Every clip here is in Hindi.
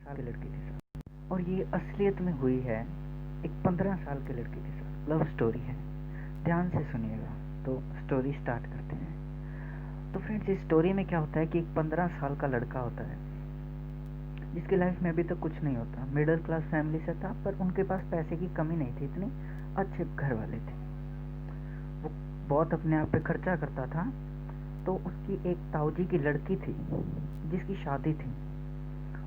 साल की लड़की के साथ, और ये असलियत में हुई है एक 15 साल के लड़की के साथ। लव स्टोरी है, ध्यान से सुनिएगा। तो स्टोरी स्टार्ट करते हैं। तो फ्रेंड्स, इस स्टोरी में क्या होता है कि एक 15 साल का लड़का होता है जिसकी लाइफ में अभी तक कुछ नहीं होता। मिडिल क्लास फैमिली से था, पर उनके पास पैसे की कमी नहीं थी, इतनी अच्छे घर वाले थे। वो बहुत अपने आप पे खर्चा करता था। तो उसकी एक ताऊजी की लड़की थी जिसकी शादी थी।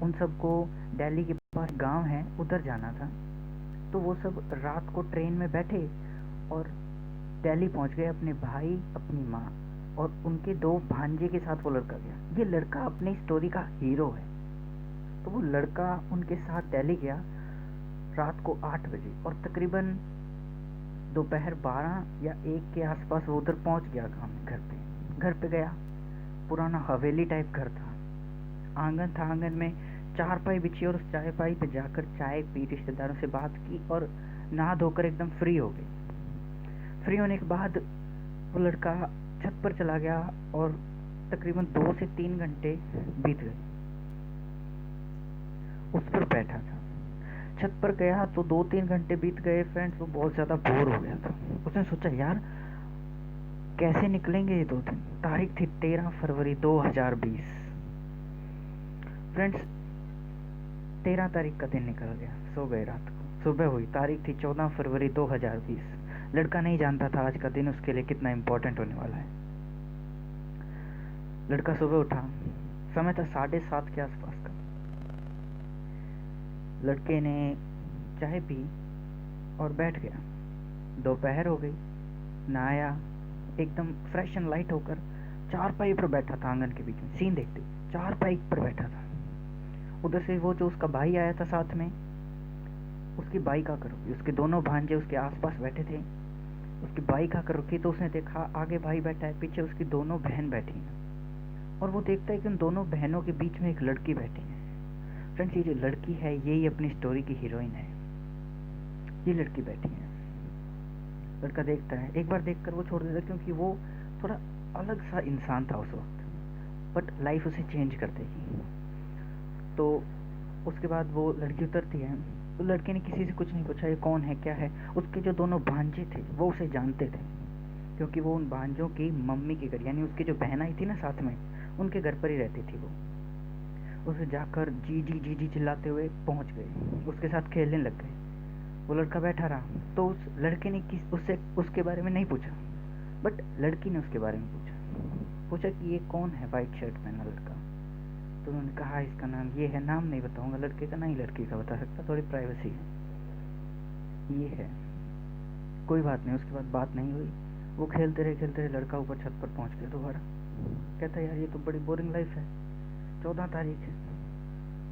उन सबको दिल्ली के पास गांव है, उधर जाना था। तो वो सब रात को ट्रेन में बैठे और दिल्ली पहुंच गए। अपने भाई, अपनी माँ और उनके 2 भांजे के साथ वो लड़का गया। ये लड़का अपनी स्टोरी का हीरो है। तो वो लड़का उनके साथ दिल्ली गया रात को 8 बजे, और तकरीबन दोपहर 12 या 1 के आसपास वो उधर पहुंच गया गाँव में। घर पे गया। पुराना हवेली टाइप घर था। आंगन था, आंगन में चारपाई बिछी, और उस चारपाई पे जाकर चाय पी, रिश्तेदारों से बात की और नहा धोकर एकदम फ्री हो गई। फ्री होने के बाद वो लड़का छत पर चला गया और तकरीबन 2 से 3 घंटे बीत गए। उस पर बैठा था, छत पर गया तो 2-3 घंटे बीत गए। फ्रेंड्स, वो बहुत ज़्यादा बोर हो गया था। उसने सोचा, यार कैसे निकलेंगे ये 2 दिन। तारीख थी 13 फरवरी 2020। फ्रेंड्स, 13 तारीख का दिन निकल गया। सो गए रात को। सुबह हुई, तारीख थी 14 फरवरी 2020। लड़का नहीं जानता था आज का दिन उसके लिए कितना इम्पोर्टेंट होने वाला है। लड़का सुबह उठा, समय था 7:30 के आसपास का। लड़के ने चाय पी और बैठ गया। दोपहर हो गई, नहाया, एकदम फ्रेश एंड लाइट होकर चारपाई पर बैठा था। आंगन के बीच में सीन देखते, चारपाई पर बैठा था। उधर से वो जो उसका भाई आया था साथ में, उसकी बाइक आकर रुकी। उसके दोनों भांजे उसके आसपास बैठे थे। उसकी बाइक आकर रुकी तो उसने देखा आगे भाई बैठा है, पीछे उसकी दोनों बहन बैठी हैं। और वो देखता है कि उन दोनों बहनों के बीच में एक लड़की बैठी है। फ्रेंड्स, ये जो लड़की है यही अपनी स्टोरी की हीरोइन है। ये लड़की बैठी है। लड़का देखता है, एक बार देखकर वो छोड़ देता, क्योंकि वो थोड़ा अलग सा इंसान था उस वक्त, बट लाइफ उसे चेंज कर देगी। तो उसके बाद वो लड़की उतरती है। तो लड़के ने किसी से कुछ नहीं पूछा, ये कौन है, क्या है। उसके जो दोनों भांजे थे वो उसे जानते थे, क्योंकि वो उन भांजों की मम्मी के घर, यानी उसकी जो बहन आई थी ना साथ में, उनके घर पर ही रहती थी। वो उसे जाकर जी जी जी जी चिल्लाते हुए पहुंच गए, उसके साथ खेलने लग गए। वो लड़का बैठा रहा। तो उस लड़के ने उससे उसके बारे में नहीं पूछा, बट लड़की ने उसके बारे में पूछा कि ये कौन है वाइट शर्ट पहना लड़का। तो उन्होंने कहा इसका नाम ये है। नाम नहीं बताऊंगा लड़के का, नहीं लड़की का बता सकता, थोड़ी प्राइवेसी है। ये है, कोई बात नहीं। उसके बाद बात नहीं हुई। वो खेलते रहे। लड़का ऊपर छत पर पहुंच गया दोबारा। कहता यार ये तो बड़ी बोरिंग लाइफ है। 14 तारीख है।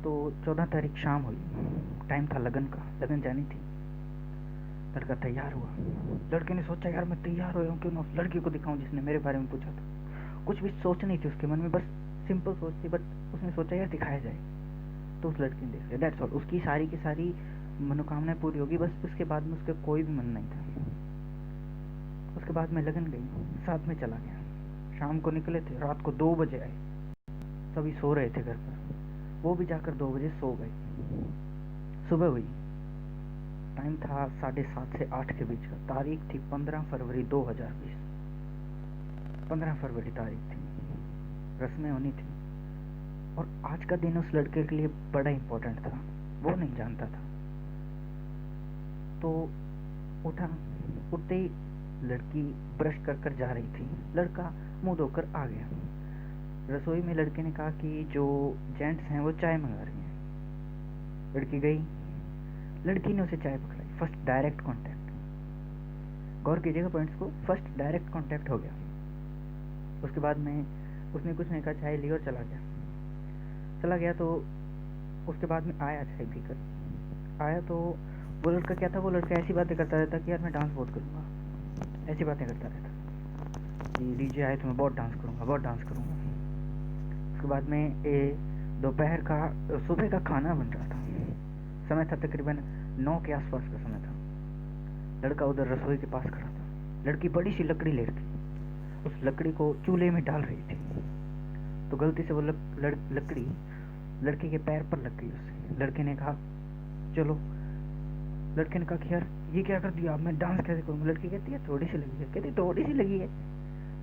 तो 14 तारीख शाम हुई, टाइम था लगन का, लगन जानी थी। लड़का तैयार हुआ। लड़के ने सोचा, यार मैं तैयार हो हूँ, क्यों ना उस लड़की को दिखाऊं जिसने मेरे बारे में पूछा था। कुछ भी सोच नहीं थी उसके मन में, बस सिंपल सोच थी, बट उसने सोचा यार दिखाया जाए। तो उस लड़की ने देख लिया, दैट्स ऑल। उसकी सारी की सारी मनोकामनाएं पूरी होगी, बस उसके बाद में उसके कोई भी मन नहीं था। उसके बाद में लगन गई, साथ में चला गया। शाम को निकले थे, रात को 2 बजे आए। सभी सो रहे थे घर पर, वो भी जाकर 2 बजे सो गए। सुबह हुई, टाइम था 7:30 से 8 के बीच का। तारीख थी 15 फरवरी 2020। 15 फरवरी तारीख थी, रस्में होनी थी। और आज का दिन उस लड़के के लिए बड़ा इंपॉर्टेंट था, वो नहीं जानता था। तो उठा, उठते ही लड़की ब्रश कर जा रही थी। लड़का मुंह धोकर आ गया। रसोई में लड़के ने कहा कि जो जेंट्स हैं वो चाय मंगा रही हैं। लड़की गई, लड़की ने उसे चाय पकड़ाई। फर्स्ट डायरेक्ट कांटेक्ट, गौर कीजिएगा पॉइंट्स को। फर्स्ट डायरेक्ट कांटेक्ट हो गया। उसके बाद में उसने कुछ नहीं कहा, चाय ली और चला गया। तो उसके बाद में आया, चाय पीकर आया। तो वो लड़का क्या था, वो लड़का ऐसी बातें करता रहता कि यार मैं डांस बहुत करूँगा, ऐसी बातें करता रहता कि डीजे आए तो मैं बहुत डांस करूँगा। उसके बाद में दोपहर का, सुबह का खाना बन रहा था। समय था तकरीबन 9 के आसपास का समय था। लड़का उधर रसोई के पास खड़ा था। लड़की बड़ी सी लकड़ी ले रही थी, उस लकड़ी को चूल्हे में डाल रही थी। तो गलती से वो लकड़ी लड़के के पैर पर लग गई उससे। लड़के ने कहा चलो। लड़के ने कहा कि यार ये क्या कर दिया, अब मैं डांस कैसे करूँगा। लड़की कहती है थोड़ी सी लगी है। कहती थोड़ी सी लगी है,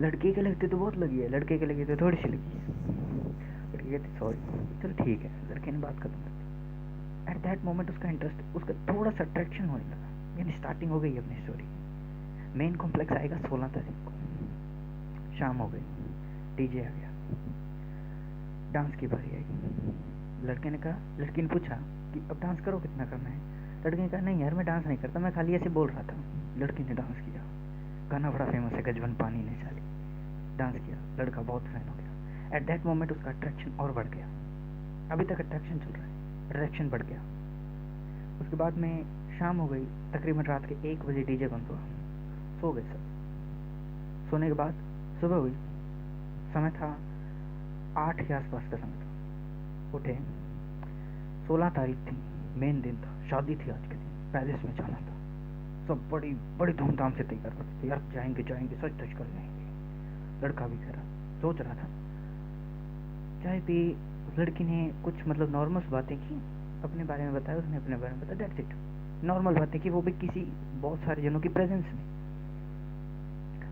लड़के के लगते तो बहुत लगी है, लड़के के लगी तो थोड़ी सी लगी है। लड़की कहती सॉरी, चलो ठीक है। लड़के ने बात खत्म कर दी। एट दैट मोमेंट उसका इंटरेस्ट, उसका थोड़ा सा अट्रैक्शन होने लगा, यानी स्टार्टिंग हो गई अपनी स्टोरी। मेन कॉम्प्लेक्स आएगा 16 तारीख को, शाम हो गई, डीजे आ गया, डांस की बारी आई। लड़के ने कहा, लड़की ने पूछा कि अब डांस करो, कितना करना है। लड़के ने कहा नहीं यार मैं डांस नहीं करता, मैं खाली ऐसे बोल रहा था। लड़की ने डांस किया, गाना बड़ा फेमस है गजबन पानी ने चाली, डांस किया, लड़का बहुत फैन हो गया। एट दैट मोमेंट उसका अट्रैक्शन और बढ़ गया, अभी तक अट्रैक्शन चल रहा है, अट्रैक्शन बढ़ गया। उसके बाद में शाम हो गई, तकरीबन रात के 1 बजे डीजे बंद हुआ, सो गए सब। सोने के बाद सुबह हुई, समय था 8 के आसपास का समय था। उठे, 16 तारीख थी, मेन दिन था, शादी थी आज के दिन, पैलेस में जाना था। सब बड़ी बड़ी धूमधाम से तैयार हो रहे थे, यार जाएंगे जाएंगे, सच धज कर जाएंगे। लड़का भी कह रहा, सोच रहा था। चाय पी, लड़की ने कुछ मतलब नॉर्मल बातें की, अपने बारे में बताया, उसने अपने बारे में बताया, दैट्स इट। नॉर्मल बातें की, वो भी किसी बहुत सारे जनों की प्रेजेंस में।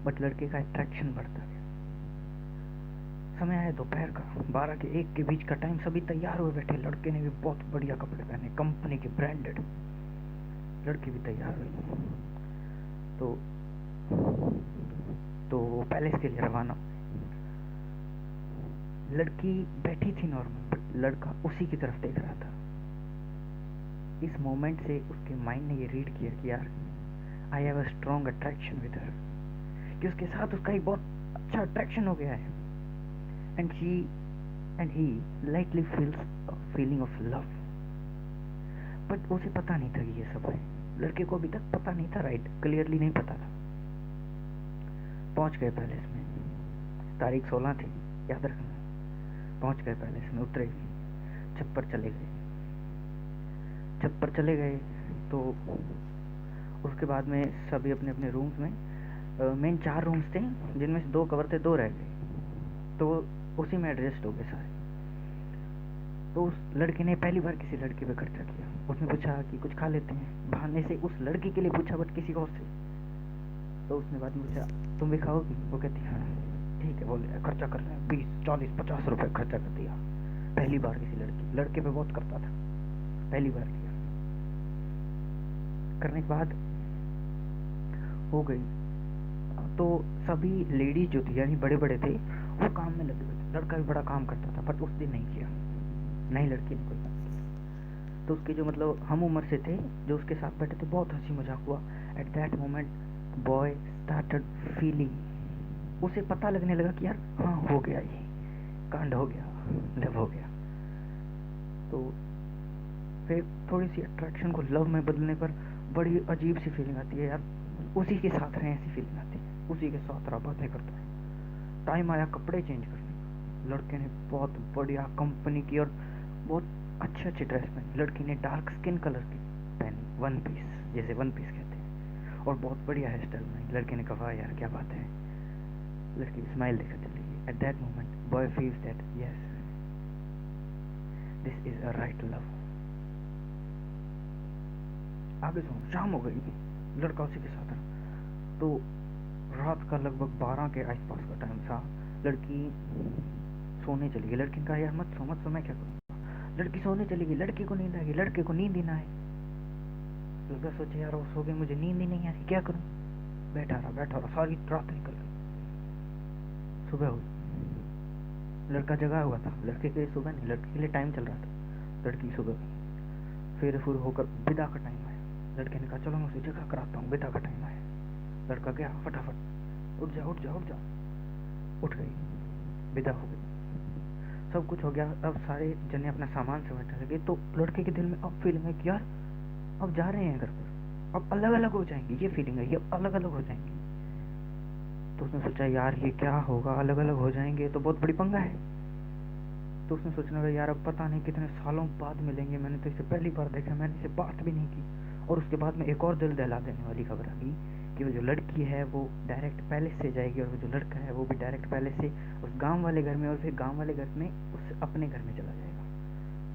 बट लड़के का अट्रैक्शन बढ़ता गया। समय आया दोपहर का, 12 के 1 के बीच का टाइम, सभी तैयार हुए बैठे। लड़के ने भी बहुत बढ़िया कपड़े पहने, कंपनी के ब्रांडेड। लड़की भी तैयार हुई, तो वो पैलेस के लिए रवाना। लड़की बैठी थी नॉर्मल, बट लड़का उसी की तरफ देख रहा था। इस मोमेंट से उसके माइंड ने ये रीड किया कि यार I have a strong attraction with her, कि उसके साथ उसका एक बहुत अच्छा अट्रैक्शन हो गया है। And he lightly feels a feeling of love. But उसे पता नहीं था कि ये सब है, लड़के को अभी तक पता नहीं था, राइट, क्लियरली नहीं पता था। पहुंच गए पैलेस में, तारीख 16 थी, याद रखना। पहुंच गए पैलेस में, उतरे, छत पर चले गए। छत पर चले गए तो उसके बाद में सभी अपने अपने रूम्स में, मेन 4 रूम्स थे, जिनमें से 2 कवर थे, 2 रह गए, तो उसी में एडजस्ट हो गए सारे। तो उस लड़के ने पहली बार किसी लड़के पे खर्चा किया। उसने पूछा कि कुछ खा लेते हैं, बहाने से उस लड़की के लिए पूछा, बट किसी और से। तो उसने बाद में पूछा तुम भी खाओगी, वो कहती हाँ ठीक है, बोले खर्चा कर रहे हैं, 20, 40, 50 रुपए खर्चा कर दिया। पहली बार किसी लड़के पे बहुत करता था, पहली बार किया। करने के बाद हो गई, तो सभी लेडीज जो थी, यानी बड़े बड़े थे, वो काम में लगे हुए थे। लड़का भी बड़ा काम करता था, बट उस दिन नहीं किया, नहीं लड़की ने कोई काम किया। तो उसके जो मतलब हम उम्र से थे, जो उसके साथ बैठे थे, बहुत हंसी मजाक हुआ। At that moment boy started feeling, उसे पता लगने लगा कि यार हाँ हो गया, ये कांड हो गया, लव हो गया। तो फिर थोड़ी सी अट्रैक्शन को लव में बदलने पर बड़ी अजीब सी फीलिंग आती है, यार उसी के साथ रहें ऐसी फीलिंग आती है, उसी के साथ रहा, बातें करता है। टाइम आया कपड़े चेंज करने का। लड़के ने बहुत बढ़िया कंपनी की और बहुत अच्छी ड्रेस पहनी। लड़की ने डार्क स्किन कलर की पहनी, 1 पीस, जैसे 1 पीस कहते हैं, और बहुत बढ़िया हेयर स्टाइल बनाई। लड़के ने कहा यार क्या बात है, लड़की स्माइल देकर चली गई। At that moment boy feels that yes this is a right love. आगे सुनो, शाम हो गई, लड़का उसी के साथ रहा। तो रात का लगभग 12 के आसपास का टाइम था। लड़की सोने चली गई। लड़की ने कहा यार मत सो, मैं क्या करूँ। लड़की सोने चली गई, लड़के को नींद आ गई, लड़के को नींद ही ना आए। लड़का सोचे यार वो सो गई, मुझे नींद ही नहीं आ रही, क्या करूँ। बैठा रहा, सारी रात निकल गई। सुबह हुई, लड़का जगा हुआ था, लड़के के लिए सुबह नहीं, लड़के के लिए टाइम चल रहा था। लड़की सुबह गई, फिर होकर विदा का टाइम आया। लड़के ने कहा चलो मैं उसे जगह कराता हूँ, विदा का टाइम आया। लड़का गया, फटाफट उठ जा। उठ गई, विदा हो गई, सब कुछ हो गया। अब सारे जने अपना सामान समेटने लगे। तो लड़के के दिल में अब फीलिंग है कि यार अब जा रहे हैं घर पर, अब अलग अलग हो जाएंगे, ये फीलिंग है, ये अब अलग अलग हो जाएंगे। तो उसने सोचा यार ये क्या होगा, अलग अलग हो जाएंगे तो बहुत बड़ी पंगा है। तो उसने सोचने लगा यार अब पता नहीं कितने सालों बाद मिलेंगे, मैंने तो इसे पहली बार देखा, मैंने इसे बात भी नहीं की। और उसके बाद में एक और दिल दहला देने वाली खबर आ गई कि वो जो लड़की है वो डायरेक्ट पैलेस से जाएगी, और वो जो लड़का है वो भी डायरेक्ट पैलेस से उस गांव वाले घर में, और फिर गांव वाले घर में उस अपने घर में चला जाएगा।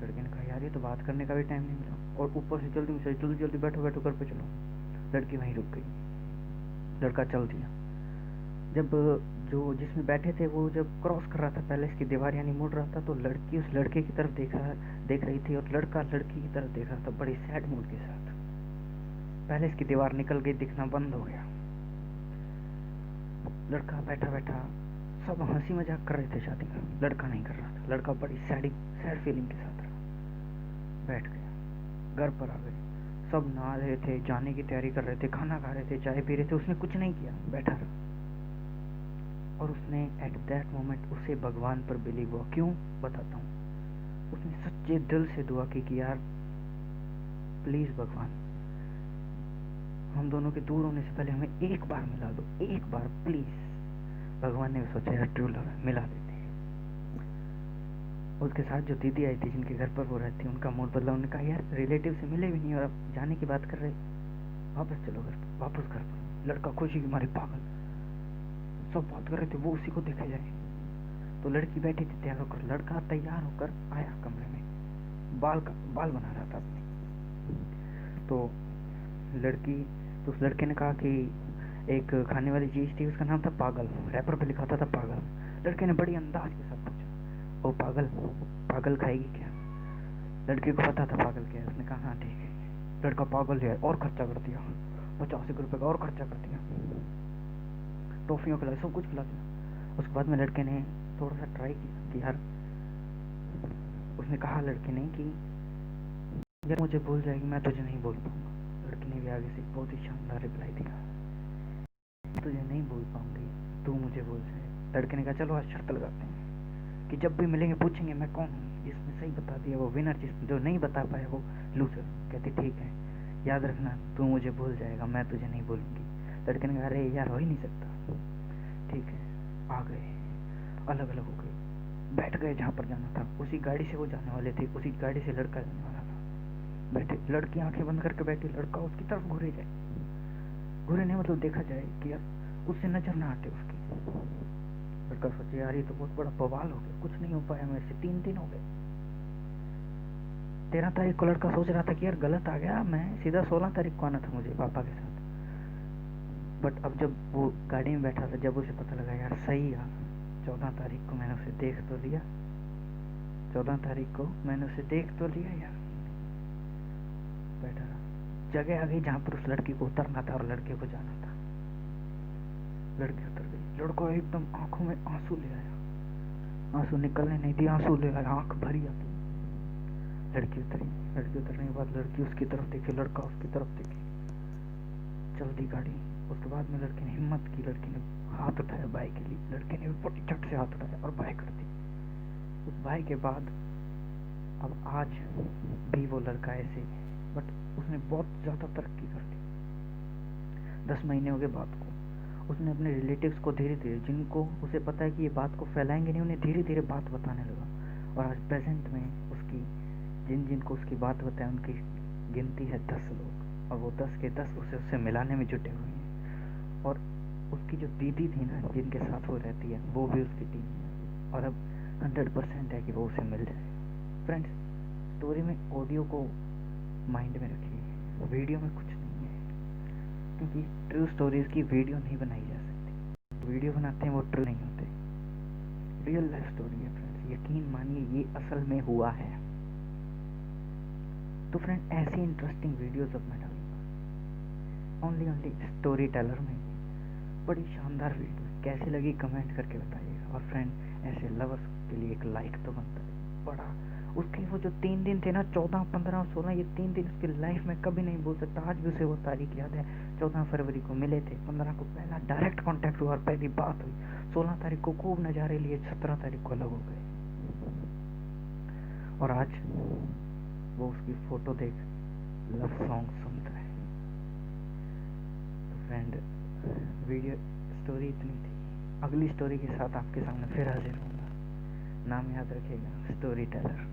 लड़के ने कहा यार ये तो बात करने का भी टाइम नहीं मिला, और ऊपर से जल्दी से जल्दी जल्दी बैठो बैठो घर पे चलो। लड़की वहीं रुक गई, लड़का चल दिया। जब जो जिसमें बैठे थे वो जब क्रॉस कर रहा था पैलेस की दीवार यानी मुड़ रहा था, तो लड़की उस लड़के की तरफ देख रही थी और लड़का लड़की की तरफ देख रहा था बड़ी सैड मूड के साथ। पैलेस की दीवार निकल गई, दिखना बंद हो गया। लड़का बैठा बैठा, सब हंसी मजाक कर रहे थे शादी का, लड़का नहीं कर रहा था। लड़का बड़ी सैड फीलिंग के साथ रहा, बैठ गया। घर पर आ गए, सब नहा रहे थे, जाने की तैयारी कर रहे थे, खाना खा रहे थे, चाय पी रहे थे। उसने कुछ नहीं किया, बैठा रहा। और उसने एट दैट मोमेंट उसे भगवान पर बिलीव हुआ। क्यों, बताता हूँ। उसने सच्चे दिल से दुआ की कि यार प्लीज भगवान, हम दोनों के दूर होने से पहले हमें एक बार मिला दो, एक बार प्लीज। भगवान ने सोचा यार ट्रू लव है, मिला देते हैं। उसके साथ जो दीदी आई थी जिनके घर पर वो रहती, उनका मूड बदला। उन्होंने कहा यार रिलेटिव से मिले भी नहीं और अब जाने की बात कर रहे, वापस चलो घर पर, वापस घर पर। लड़का खुशी की मारे पागल, सब बात कर रहे थे, वो उसी को देखे जाए। तो लड़की बैठी थी तैयार होकर, लड़का तैयार होकर आया कमरे में, बाल बना रहा था अपने। तो उस लड़के ने कहा कि एक खाने वाली चीज थी, उसका नाम था पागल, रैपर पे लिखा था पागल। लड़के ने बड़ी अंदाज के साथ पूछा, ओ पागल खाएगी क्या? लड़के को पता था पागल क्या है, उसने कहा हाँ ठीक है। लड़का पागल है और खर्चा कर दिया, 85 रुपए का और खर्चा कर दिया, टॉफियों खिलाई, सब कुछ खिला दिया। उसके बाद में लड़के ने थोड़ा सा ट्राई किया कि यार, उसने कहा लड़के ने कि यार मुझे भूल जाएगी, मैं तुझे नहीं भूल पाऊंगा। लड़की ने भी आगे से बहुत ही शानदार रिप्लाई दिया, तुझे नहीं भूल पाऊंगी, तू मुझे भूल जाए। लड़के ने कहा चलो आज शर्त लगाते हैं कि जब भी मिलेंगे पूछेंगे मैं कौन हूँ। जिसने सही बता दिया वो विनर, जो नहीं बता पाया वो लूजर। कहती ठीक है, याद रखना तू मुझे भूल जाएगा, मैं तुझे नहीं भूलूंगी। लड़के ने कहा अरे यार हो ही नहीं सकता। ठीक है, आ गए, अलग अलग हो गए, बैठ गए जहाँ पर जाना था। उसी गाड़ी से वो जाने वाले थे, उसी गाड़ी से लड़का जाने वाला था। बैठे, लड़की आंखें बंद करके बैठी, लड़का उसकी तरफ घूरे नहीं मतलब देखा जाए कि यार उससे नजर ना हटे उसकी। लड़का सोचे यार ये तो बहुत बड़ा बवाल हो गया, कुछ नहीं हो पाया मेरे से, 3 दिन हो गए। 13 तारीख को लड़का सोच रहा था कि यार गलत आ गया, मैं सीधा 16 तारीख को आना था मुझे पापा के साथ। बट अब जब वो गाड़ी में बैठा था, जब उसे पता लगा यार सही यार 14 तारीख को मैंने उसे देख तो लिया, 14 तारीख को मैंने उसे देख तो लिया यार। बैठा रहा, जगह आ गई जहाँ पर उस लड़की को उतरना था और लड़के को जाना था। लड़की उतर गई, लड़का एकदम आंखों में आंसू ले आया, आंसू निकलने नहीं दिया, आंसू ले आया, आंख भरी आती। लड़की उतरी, लड़की उतरने के बाद लड़की उसकी तरफ देखे, लड़का उसकी तरफ देखे, चल दी गाड़ी। उसके बाद में लड़की ने हिम्मत की, लड़की ने हाथ उठाया बाइक के लिए, लड़के ने बड़ी झट से हाथ उठाया और बाइक कर दी। उस बाइक के बाद अब आज भी वो लड़का ऐसे, बट उसने बहुत ज़्यादा तरक्की कर दी। 10 महीने हो गए बात को, उसने अपने रिलेटिव्स को धीरे धीरे, जिनको उसे पता है कि ये बात को फैलाएंगे नहीं, उन्हें धीरे धीरे बात बताने लगा। और आज प्रेजेंट में उसकी जिनको उसकी बात बताए उनकी गिनती है 10 लोग, और वो 10 के 10 उससे मिलाने में जुटे हुए हैं। और उसकी जो दीदी थी ना जिनके साथ वो रहती है, वो भी उसकी टीम है, और अब 100% है कि वो उसे मिल जाए। फ्रेंड्स, स्टोरी में ऑडियो को माइंड में रखिए, वीडियो में कुछ नहीं है, क्योंकि ट्रू स्टोरीज की वीडियो नहीं बनाई जा सकती। वीडियो बनाते हैं वो ट्रू नहीं होते, रियल लाइफ स्टोरी है फ्रेंड्स, यकीन मानिए ये असल में हुआ है। तो फ्रेंड ऐसी इंटरेस्टिंग वीडियोस अब मैं डालूंगा ओनली स्टोरी टेलर में, बड़ी शानदार वीडियो। कैसी लगी कमेंट करके बताइएगा। और फ्रेंड ऐसे लवर्स के लिए एक लाइक तो बनता है बड़ा। उसके वो जो 3 दिन थे ना, 14, 15 और 16, ये 3 दिन उसकी लाइफ में कभी नहीं भूल सकता। आज भी उसे वो तारीख याद है। 14 फरवरी को मिले थे, 15 को पहला डायरेक्ट कांटेक्ट हुआ और पहली बात हुई, 16 तारीख को खूब नज़ारे लिए, 17 तारीख को अलग हो गए। और आज वो उसकी फोटो देख लव सॉन्ग सुनता है। तो फ्रेंड वीडियो स्टोरी इतनी थी, अगली स्टोरी के साथ आपके सामने फिर हाजिर होऊंगा। नाम याद रखिएगा, स्टोरी टेलर।